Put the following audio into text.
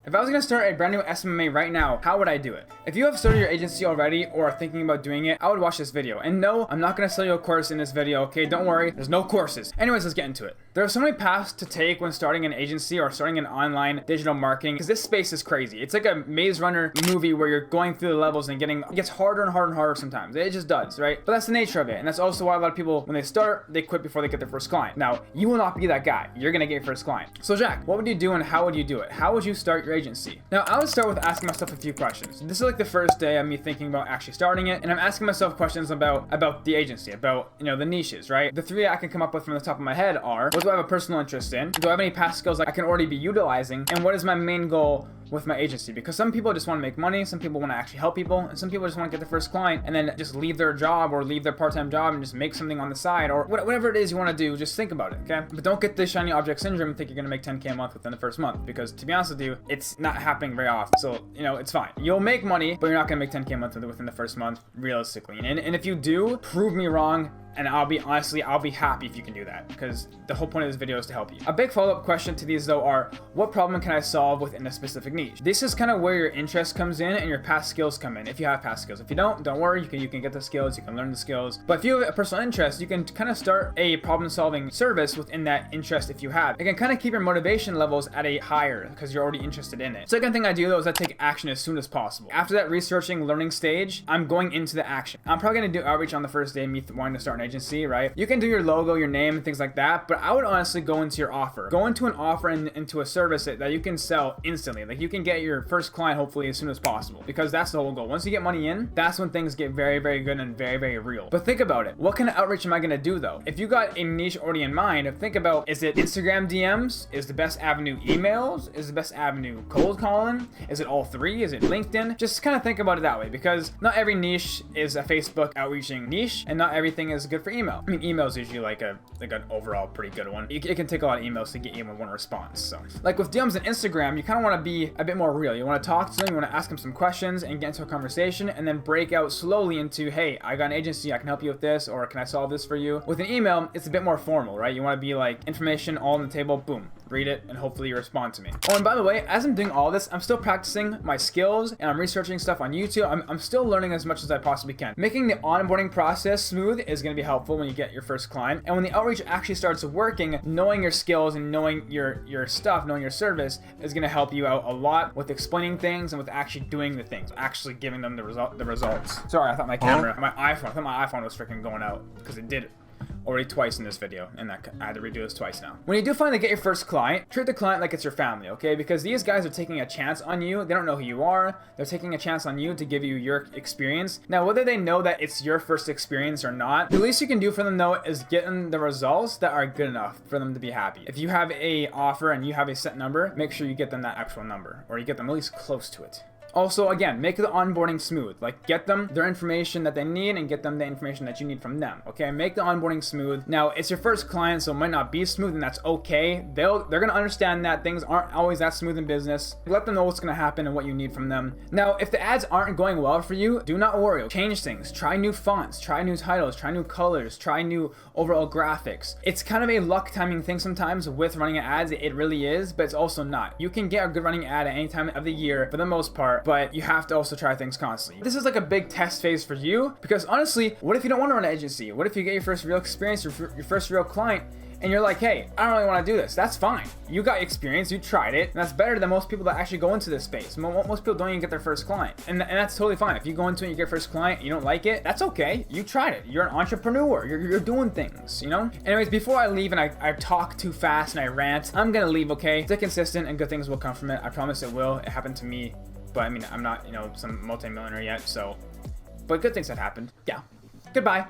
If I was gonna start a brand new SMMA right now, how would I do it? If you have started your agency already or are thinking about doing it, I would watch this video. And no, I'm not gonna sell you a course in this video, okay? Don't worry, there's no courses. Anyways, let's get into it. There are so many paths to take when starting an agency or starting an online digital marketing, because this space is crazy. It's like a Maze Runner movie where you're going through the levels and it gets harder and harder and harder sometimes. It just does, right? But that's the nature of it. And that's also why a lot of people, when they start, they quit before they get their first client. Now, you will not be that guy. You're gonna get your first client. So Jack, what would you do and how would you do it? How would you start your agency? Now, I would start with asking myself a few questions. This is like the first day of me thinking about actually starting it, and I'm asking myself questions about the agency, about, you know, the niches, right? The three I can come up with from the top of my head are, what do I have a personal interest in? Do I have any past skills I can already be utilizing? And what is my main goal with my agency? Because some people just want to make money, some people want to actually help people, and some people just want to get their first client and then just leave their job or leave their part-time job and just make something on the side, or whatever it is you want to do. Just think about it, okay? But don't get the shiny object syndrome and think you're gonna make 10K a month within the first month, because to be honest with you, it's not happening very often. So, you know, it's fine. You'll make money, but you're not gonna make 10K a month within the first month, realistically. And if you do, prove me wrong. And I'll be happy if you can do that, because the whole point of this video is to help you. A big follow-up question to these though are, what problem can I solve within a specific niche? This is kind of where your interest comes in and your past skills come in, if you have past skills. If you don't worry, you can get the skills, you can learn the skills. But if you have a personal interest, you can kind of start a problem-solving service within that interest if you have. It can kind of keep your motivation levels at a higher, because you're already interested in it. Second thing I do though is I take action as soon as possible. After that researching, learning stage, I'm going into the action. I'm probably gonna do outreach on the first day, me wanting to start an agency, right? You can do your logo, your name, and things like that, but I would honestly go into your offer. Go into an offer and into a service that you can sell instantly. Like, you can get your first client hopefully as soon as possible, because that's the whole goal. Once you get money in, that's when things get very, very good and very, very real. But think about it. What kind of outreach am I gonna do though? If you got a niche already in mind, think about, is it Instagram DMs? Is the best avenue emails? Is the best avenue cold calling? Is it all three? Is it LinkedIn? Just kind of think about it that way, because not every niche is a Facebook outreaching niche, and not everything is good for email. I mean, email is usually like an overall pretty good one. It can take a lot of emails to get even one response. So, like with DMs and Instagram, you kind of want to be a bit more real. You want to talk to them, you want to ask them some questions and get into a conversation, and then break out slowly into, hey, I got an agency, I can help you with this, or can I solve this for you? With an email, it's a bit more formal, right? You want to be like, information all on the table, boom, read it, and hopefully you respond to me. Oh, and by the way, as I'm doing all this, I'm still practicing my skills, and I'm researching stuff on YouTube. I'm still learning as much as I possibly can. Making the onboarding process smooth is going to be helpful when you get your first client, and when the outreach actually starts working, knowing your skills and knowing your stuff, knowing your service is going to help you out a lot with explaining things and with actually doing the things, actually giving them the results. Sorry, I thought my iPhone was freaking going out, because it did it already twice in this video, and I had to redo this twice now. When you do finally get your first client, treat the client like it's your family, okay? Because these guys are taking a chance on you. They don't know who you are. They're taking a chance on you to give you your experience. Now, whether they know that it's your first experience or not, the least you can do for them though is get them the results that are good enough for them to be happy. If you have a offer and you have a set number, make sure you get them that actual number, or you get them at least close to it. Also, again, make the onboarding smooth. Like, get them their information that they need and get them the information that you need from them, okay? Make the onboarding smooth. Now, it's your first client, so it might not be smooth, and that's okay. They're gonna understand that things aren't always that smooth in business. Let them know what's gonna happen and what you need from them. Now, if the ads aren't going well for you, do not worry. Change things. Try new fonts, try new titles, try new colors, try new overall graphics. It's kind of a luck timing thing sometimes with running ads. It really is, but it's also not. You can get a good running ad at any time of the year for the most part, but you have to also try things constantly. This is like a big test phase for you, because honestly, what if you don't want to run an agency? What if you get your first real experience, your first real client, and you're like, hey, I don't really want to do this? That's fine. You got experience, you tried it, and that's better than most people that actually go into this space. Most people don't even get their first client, and that's totally fine. If you go into it and you get your first client, and you don't like it, that's okay. You tried it. You're an entrepreneur. You're doing things, you know? Anyways, before I leave and I talk too fast and I rant, I'm gonna leave, okay? Stay consistent and good things will come from it. I promise it will. It happened to me. But I mean, I'm not, you know, some multi-millionaire yet, so, but good things have happened. Yeah. Goodbye.